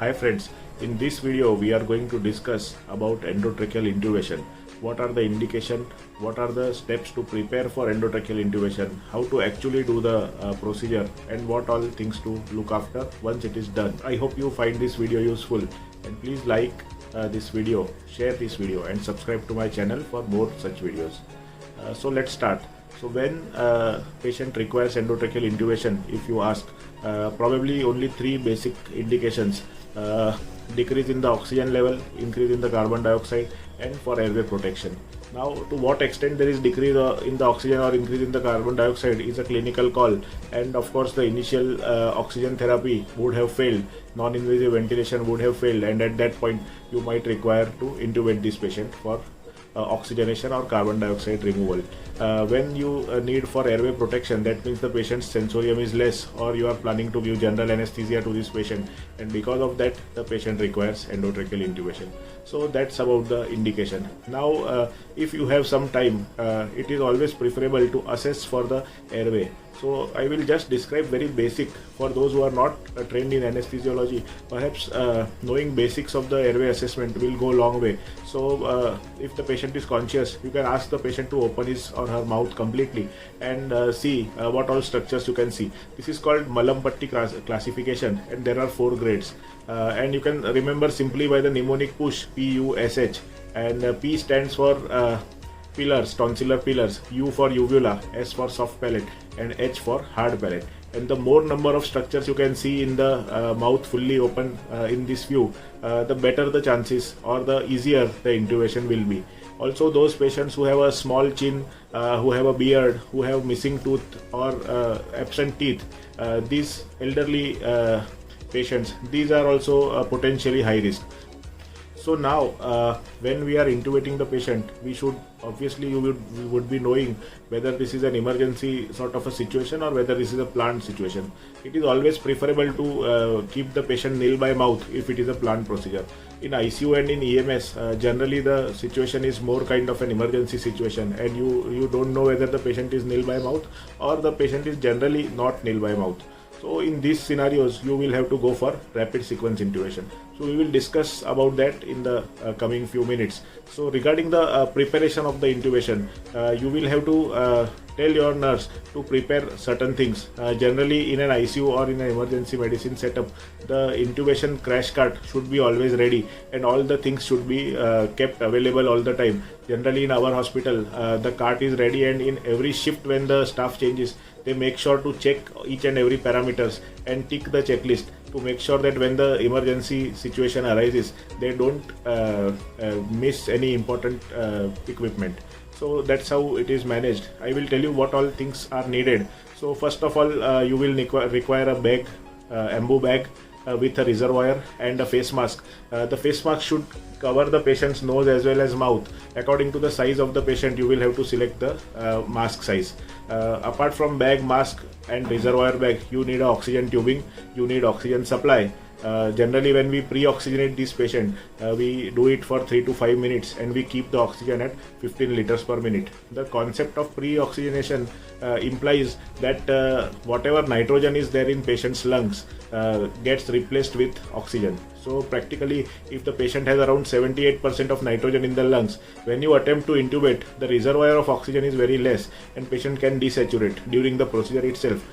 Hi friends, in this video we are going to discuss about endotracheal intubation. What are the indication, what are the steps to prepare for endotracheal intubation, how to actually do the procedure and what all things to look after once it is done. I hope you find this video useful and please like this video, share this video and subscribe to my channel for more such videos. So let's start. So when patient requires endotracheal intubation, if you ask, probably only three basic indications: decrease in the oxygen level, increase in the carbon dioxide, and for airway protection. Now, to what extent there is decrease in the oxygen or increase in the carbon dioxide is a clinical call, and of course the initial oxygen therapy would have failed, non-invasive ventilation would have failed, and at that point you might require to intubate this patient for oxygenation or carbon dioxide removal. When you need for airway protection, that means the patient's sensorium is less, or you are planning to give general anesthesia to this patient, and because of that the patient requires endotracheal intubation. So that's about the indication. Now if you have some time, it is always preferable to assess for the airway. So I will just describe very basic for those who are not trained in anesthesiology. Perhaps knowing basics of the airway assessment will go a long way. So if the patient is conscious, you can ask the patient to open his or her mouth completely and see what all structures you can see. This is called Mallampatti classification, and there are 4 grades. And you can remember simply by the mnemonic push, PUSH, and P stands for pillars, tonsillar pillars, U for uvula, S for soft palate, and H for hard palate. And the more number of structures you can see in the mouth fully open in this view, the better the chances or the easier the intubation will be. Also, those patients who have a small chin, who have a beard, who have missing tooth or absent teeth, these elderly patients, these are also potentially high risk. So now when we are intubating the patient, we should obviously we would be knowing whether this is an emergency sort of a situation or whether this is a planned situation. It is always preferable to keep the patient nil by mouth if it is a planned procedure. In ICU and in EMS, generally the situation is more kind of an emergency situation, and you don't know whether the patient is nil by mouth or the patient is generally not nil by mouth. So in these scenarios, you will have to go for rapid sequence intubation. So we will discuss about that in the coming few minutes. So regarding the preparation of the intubation, you will have to tell your nurse to prepare certain things. Generally in an ICU or in an emergency medicine setup, the intubation crash cart should be always ready and all the things should be kept available all the time. Generally in our hospital, the cart is ready, and in every shift when the staff changes, they make sure to check each and every parameters and tick the checklist to make sure that when the emergency situation arises, they don't miss any important equipment. So that's how it is managed. I will tell you what all things are needed. So first of all, you will require a bag, ambu bag with a reservoir and a face mask. The face mask should cover the patient's nose as well as mouth. According to the size of the patient, you will have to select the mask size. Apart from bag, mask and reservoir bag, you need oxygen tubing, you need oxygen supply. Generally when we pre-oxygenate this patient, we do it for 3 to 5 minutes and we keep the oxygen at 15 liters per minute. The concept of pre-oxygenation implies that whatever nitrogen is there in patient's lungs gets replaced with oxygen. So practically, if the patient has around 78% of nitrogen in the lungs, when you attempt to intubate, the reservoir of oxygen is very less and patient can desaturate during the procedure itself.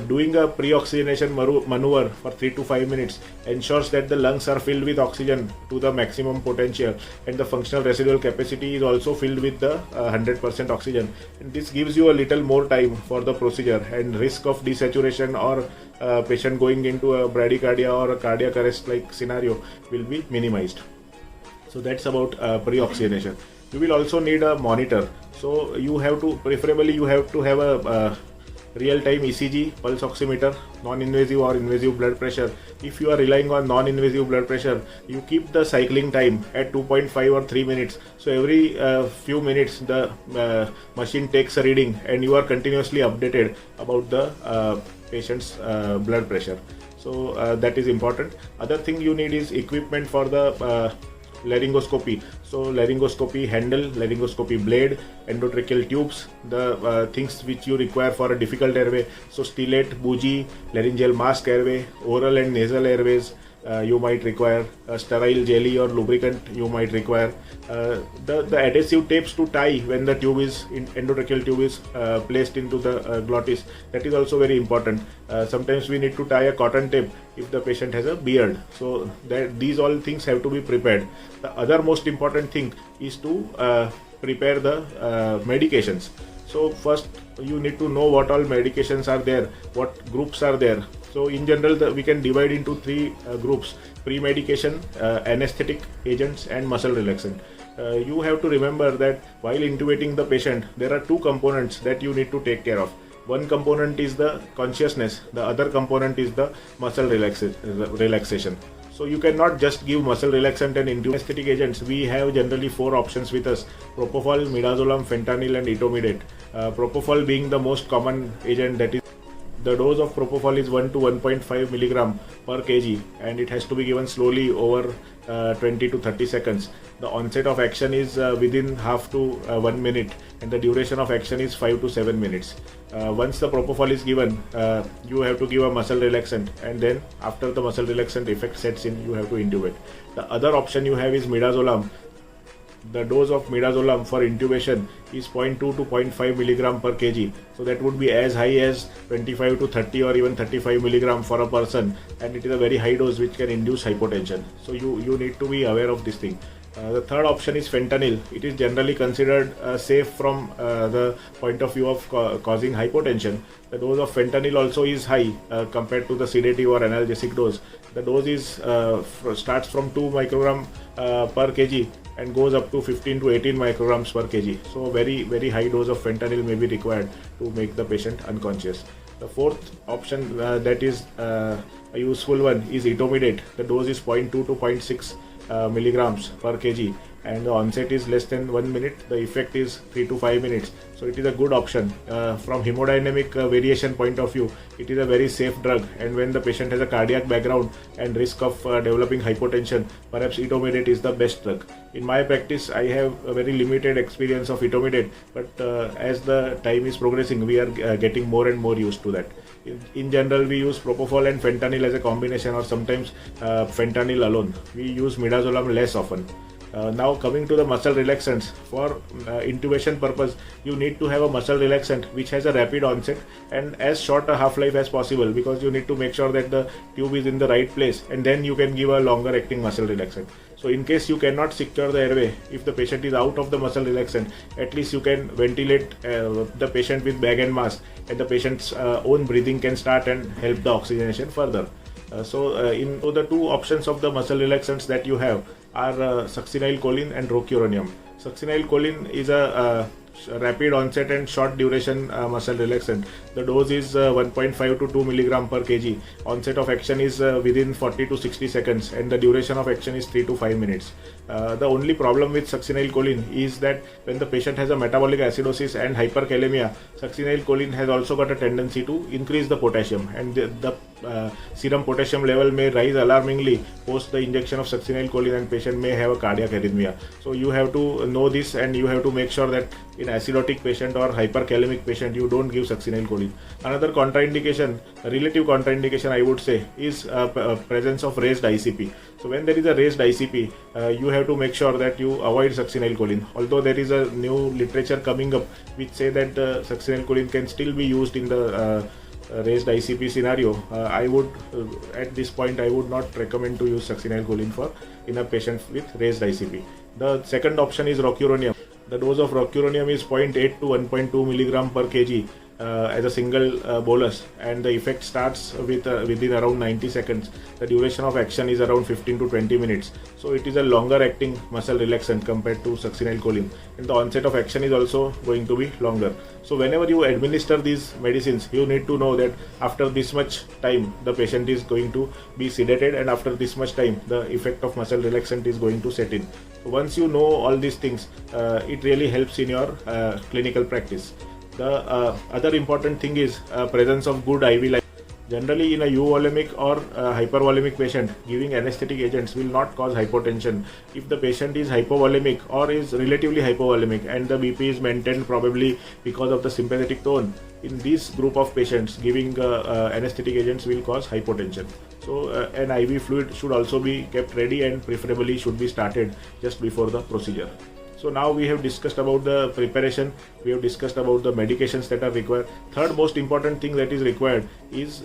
Doing a pre-oxygenation maneuver for 3 to 5 minutes ensures that the lungs are filled with oxygen to the maximum potential, and the functional residual capacity is also filled with the 100% oxygen. And this gives you a little more time for the procedure, and risk of desaturation or patient going into a bradycardia or a cardiac arrest like scenario will be minimized. So that's about pre-oxygenation. You will also need a monitor. So you have to, preferably you have to have a real-time ECG, pulse oximeter, non-invasive or invasive blood pressure. If you are relying on non-invasive blood pressure, you keep the cycling time at 2.5 or 3 minutes. So every few minutes the machine takes a reading and you are continuously updated about the patient's blood pressure. So that is important. Other thing you need is equipment for the laryngoscopy. So laryngoscopy handle, laryngoscopy blade, endotracheal tubes, the things which you require for a difficult airway. So stellate, bougie, laryngeal mask airway, oral and nasal airways, you might require a sterile jelly or lubricant, you might require the adhesive tapes to tie when the tube is endotracheal tube is placed into the glottis. That is also very important. Sometimes we need to tie a cotton tape if the patient has a beard. So that these all things have to be prepared. The other most important thing is to prepare the medications. So first you need to know what all medications are there, what groups are there. So in general we can divide into three groups: pre-medication, anesthetic agents and muscle relaxant. You have to remember that while intubating the patient, there are two components that you need to take care of. One component is the consciousness, the other component is the muscle relaxation. So you cannot just give muscle relaxant and anesthetic agents. We have generally four options with us: propofol, midazolam, fentanyl and etomidate. Propofol being the most common agent. That is, the dose of propofol is 1 to 1.5 milligram per kg, and it has to be given slowly over 20 to 30 seconds. The onset of action is within half to 1 minute, and the duration of action is 5 to 7 minutes. Once the propofol is given, you have to give a muscle relaxant, and then after the muscle relaxant effect sets in, you have to intubate. The other option you have is midazolam. The dose of midazolam for intubation is 0.2 to 0.5 milligram per kg. So that would be as high as 25 to 30 or even 35 milligram for a person, and it is a very high dose which can induce hypotension. So you need to be aware of this thing. The third option is fentanyl. It is generally considered safe from the point of view of causing hypotension. The dose of fentanyl also is high compared to the sedative or analgesic dose. The dose is starts from 2 microgram per kg and goes up to 15 to 18 micrograms per kg. So very high dose of fentanyl may be required to make the patient unconscious. The fourth option that is a useful one is etomidate. The dose is 0.2 to 0.6 milligrams per kg, and the onset is less than 1 minute. The effect is 3 to 5 minutes. So it is a good option. From hemodynamic variation point of view, it is a very safe drug, and when the patient has a cardiac background and risk of developing hypotension, perhaps etomidate is the best drug. In my practice, I have a very limited experience of etomidate, but as the time is progressing, we are getting more and more used to that. In general, we use propofol and fentanyl as a combination, or sometimes fentanyl alone. We use midazolam less often. Now coming to the muscle relaxants, for intubation purpose, you need to have a muscle relaxant which has a rapid onset and as short a half-life as possible, because you need to make sure that the tube is in the right place, and then you can give a longer acting muscle relaxant. So in case you cannot secure the airway, if the patient is out of the muscle relaxant, at least you can ventilate the patient with bag and mask, and the patient's own breathing can start and help the oxygenation further. So the two options of the muscle relaxants that you have are succinylcholine and rocuronium. Succinylcholine is a rapid onset and short duration muscle relaxant. The dose is 1.5 to 2 milligram per kg. Onset of action is within 40 to 60 seconds, and the duration of action is 3 to 5 minutes. The only problem with succinylcholine is that when the patient has a metabolic acidosis and hyperkalemia, succinylcholine has also got a tendency to increase the potassium, and the serum potassium level may rise alarmingly post the injection of succinylcholine, and patient may have a cardiac arrhythmia. So you have to know this, and you have to make sure that in acidotic patient or hyperkalemic patient you don't give succinylcholine. Another contraindication, relative contraindication I would say, is presence of raised ICP. So when there is a raised ICP, you have to make sure that you avoid succinylcholine. Although there is a new literature coming up which say that succinylcholine can still be used in the raised ICP scenario, I would at this point I would not recommend to use succinylcholine in a patient with raised ICP. The second option is rocuronium. The dose of rocuronium is 0.8 to 1.2 milligram per kg as a single bolus, and the effect starts within around 90 seconds. The duration of action is around 15 to 20 minutes. So it is a longer acting muscle relaxant compared to succinylcholine, and the onset of action is also going to be longer. So whenever you administer these medicines, you need to know that after this much time the patient is going to be sedated, and after this much time the effect of muscle relaxant is going to set in. So once you know all these things, it really helps in your clinical practice. The other important thing is presence of good IV line. Generally, in a euvolemic or hypervolemic patient, giving anesthetic agents will not cause hypotension. If the patient is hypovolemic or is relatively hypovolemic and the BP is maintained probably because of the sympathetic tone, in this group of patients, giving anesthetic agents will cause hypotension. So an IV fluid should also be kept ready and preferably should be started just before the procedure. So now we have discussed about the preparation, we have discussed about the medications that are required. Third most important thing that is required is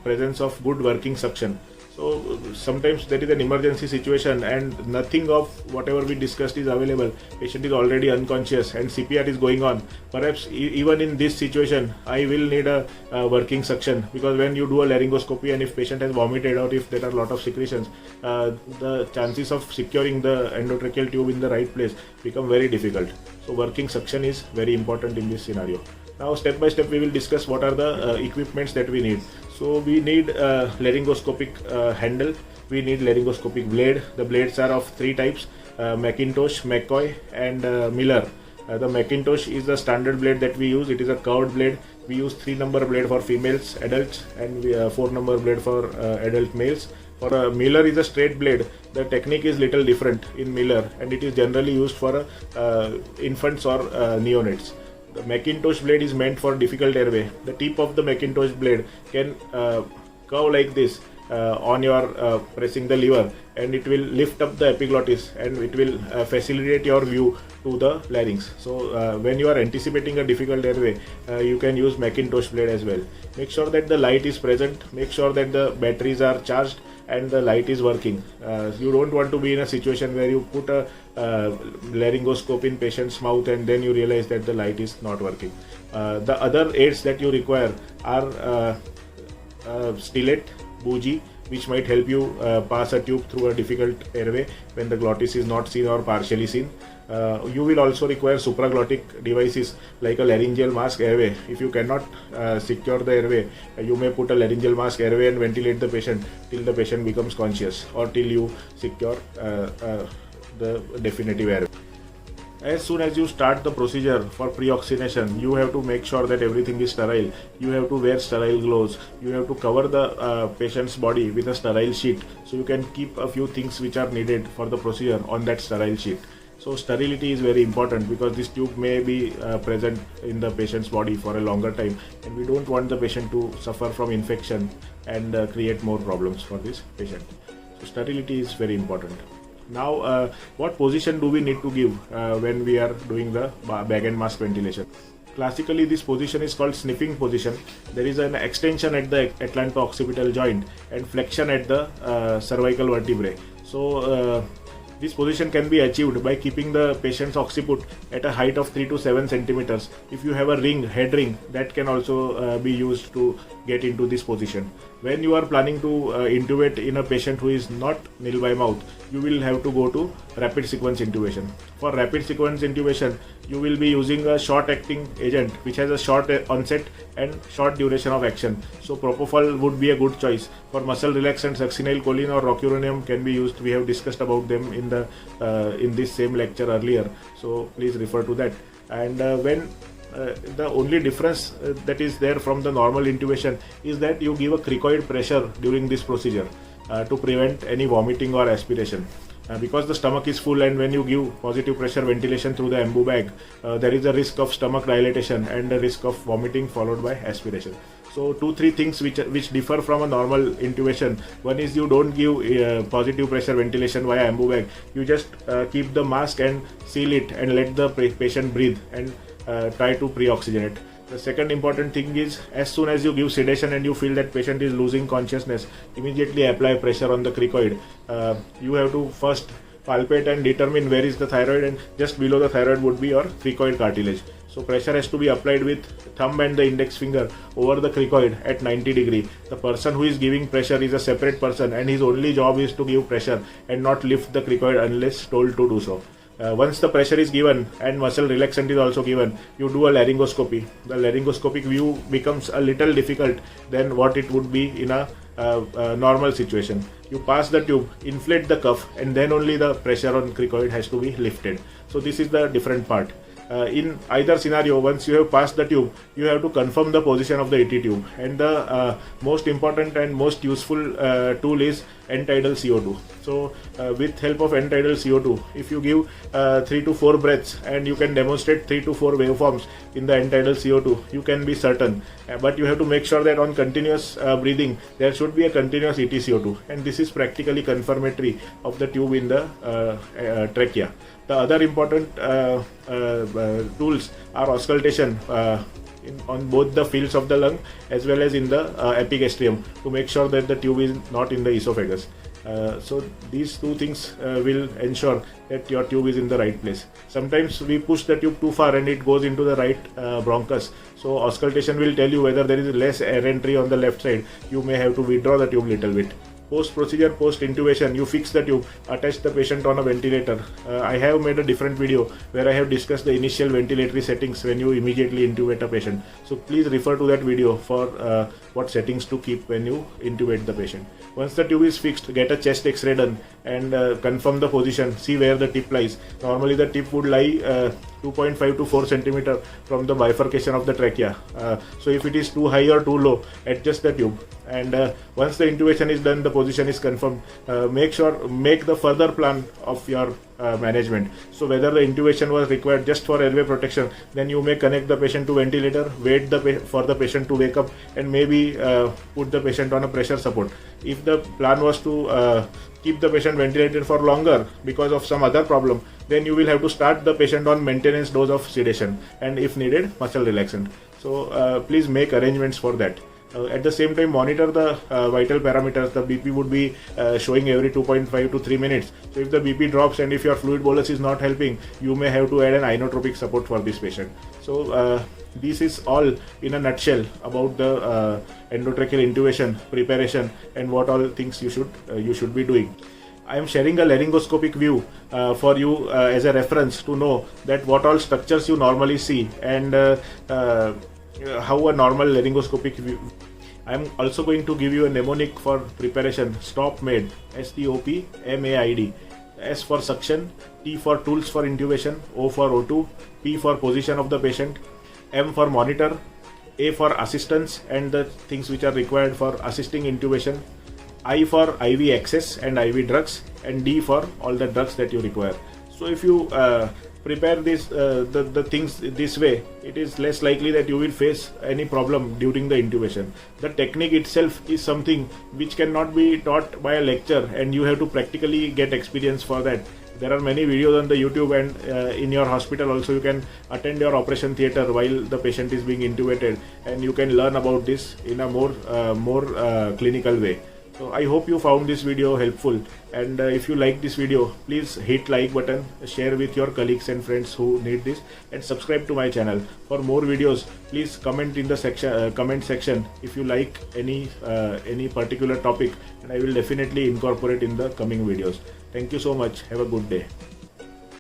presence of good working suction. So sometimes there is an emergency situation and nothing of whatever we discussed is available. Patient is already unconscious and CPR is going on. Perhaps even in this situation, I will need a working suction, because when you do a laryngoscopy and if patient has vomited or if there are a lot of secretions, the chances of securing the endotracheal tube in the right place become very difficult. So working suction is very important in this scenario. Now step by step we will discuss what are the equipments that we need. So we need laryngoscopic handle, we need laryngoscopic blade. The blades are of three types, McIntosh, McCoy and Miller. The McIntosh is the standard blade that we use. It is a curved blade. We use 3-number blade for females, adults, and 4-number blade for adult males. For Miller is a straight blade. The technique is little different in Miller and it is generally used for infants or neonates. The McIntosh blade is meant for difficult airway. The tip of the McIntosh blade can curve like this on your pressing the lever, and it will lift up the epiglottis and it will facilitate your view to the larynx. So when you are anticipating a difficult airway, you can use McIntosh blade as well. Make sure that the light is present, make sure that the batteries are charged and the light is working. You don't want to be in a situation where you put a laryngoscope in patient's mouth and then you realize that the light is not working. The other aids that you require are stellate, bougie, which might help you pass a tube through a difficult airway when the glottis is not seen or partially seen. You will also require supraglottic devices like a laryngeal mask airway. If you cannot secure the airway, you may put a laryngeal mask airway and ventilate the patient till the patient becomes conscious or till you secure the definitive airway. As soon as you start the procedure for pre-oxygenation, you have to make sure that everything is sterile. You have to wear sterile gloves. You have to cover the patient's body with a sterile sheet, so you can keep a few things which are needed for the procedure on that sterile sheet. So sterility is very important because this tube may be present in the patient's body for a longer time, and we don't want the patient to suffer from infection and create more problems for this patient. So sterility is very important. Now, what position do we need to give when we are doing the bag and mask ventilation? Classically, this position is called sniffing position. There is an extension at the atlanto-occipital joint and flexion at the cervical vertebrae. So, this position can be achieved by keeping the patient's occiput at a height of 3 to 7 centimeters. If you have a ring, head ring, that can also be used to get into this position. When you are planning to intubate in a patient who is not nil by mouth, you will have to go to rapid sequence intubation. For rapid sequence intubation, you will be using a short acting agent which has a short onset and short duration of action. So propofol would be a good choice. For muscle relaxant, succinylcholine or rocuronium can be used. We have discussed about them in this same lecture earlier, so please refer to that. And the only difference that is there from the normal intubation is that you give a cricoid pressure during this procedure to prevent any vomiting or aspiration. Because the stomach is full, and when you give positive pressure ventilation through the embu bag, there is a risk of stomach dilatation and a risk of vomiting followed by aspiration. So 2-3 things which differ from a normal intubation. One is you don't give positive pressure ventilation via embu bag. You just keep the mask and seal it and let the patient breathe and try to pre-oxygenate. The second important thing is, as soon as you give sedation and you feel that patient is losing consciousness, immediately apply pressure on the cricoid. You have to first palpate and determine where is the thyroid, and just below the thyroid would be your cricoid cartilage. So pressure has to be applied with thumb and the index finger over the cricoid at 90 degree. The person who is giving pressure is a separate person, and his only job is to give pressure and not lift the cricoid unless told to do so. Once the pressure is given and muscle relaxant is also given, you do a laryngoscopy. The laryngoscopic view becomes a little difficult than what it would be in a normal situation. You pass the tube, inflate the cuff, and then only the pressure on cricoid has to be lifted. So this is the different part. In either scenario, once you have passed the tube, you have to confirm the position of the ET tube. And the most important and most useful tool is end-tidal CO2. So with help of end-tidal CO2, if you give 3 to 4 breaths and you can demonstrate 3 to 4 waveforms in the end-tidal CO2, you can be certain. But you have to make sure that on continuous breathing, there should be a continuous EtCO2, and this is practically confirmatory of the tube in the trachea. The other important tools are auscultation on both the fields of the lung as well as in the epigastrium to make sure that the tube is not in the esophagus. So these two things will ensure that your tube is in the right place. Sometimes we push the tube too far and it goes into the right bronchus. So auscultation will tell you whether there is less air entry on the left side. You may have to withdraw the tube little bit. Post procedure, post intubation, you fix the tube, attach the patient on a ventilator. I have made a different video where I have discussed the initial ventilatory settings when you immediately intubate a patient. So please refer to that video for what settings to keep when you intubate the patient. Once the tube is fixed, get a chest X-ray done and confirm the position, see where the tip lies. Normally the tip would lie 2.5 to 4 centimeter from the bifurcation of the trachea. So if it is too high or too low, adjust the tube. And once the intubation is done, the position is confirmed. Make the further plan of your management. So whether the intubation was required just for airway protection, then you may connect the patient to ventilator, wait for the patient to wake up, and maybe put the patient on a pressure support. If the plan was to keep the patient ventilated for longer because of some other problem, then you will have to start the patient on maintenance dose of sedation and if needed muscle relaxant. So please make arrangements for that. At the same time, monitor the vital parameters. The BP would be showing every 2.5 to 3 minutes. So if the BP drops and if your fluid bolus is not helping, you may have to add an inotropic support for this patient. So this is all in a nutshell about the endotracheal intubation preparation and what all things you should be doing. I am sharing a laryngoscopic view for you as a reference to know that what all structures you normally see and how a normal laryngoscopic view. I am also going to give you a mnemonic for preparation. STOP-MAID, STOP-MAID. S for suction, T for tools for intubation, O for O2, P for position of the patient, M for monitor, A for assistance and the things which are required for assisting intubation, I for IV access and IV drugs, and D for all the drugs that you require. So if you prepare this the things this way, it is less likely that you will face any problem during the intubation. The technique itself is something which cannot be taught by a lecture, and you have to practically get experience for that. There are many videos on the YouTube, and in your hospital also you can attend your operation theatre while the patient is being intubated, and you can learn about this in a more clinical way. So I hope you found this video helpful, and if you like this video, please hit like button, share with your colleagues and friends who need this, and subscribe to my channel. For more videos, please comment in the comment section if you like any particular topic, and I will definitely incorporate in the coming videos. Thank you so much. Have a good day.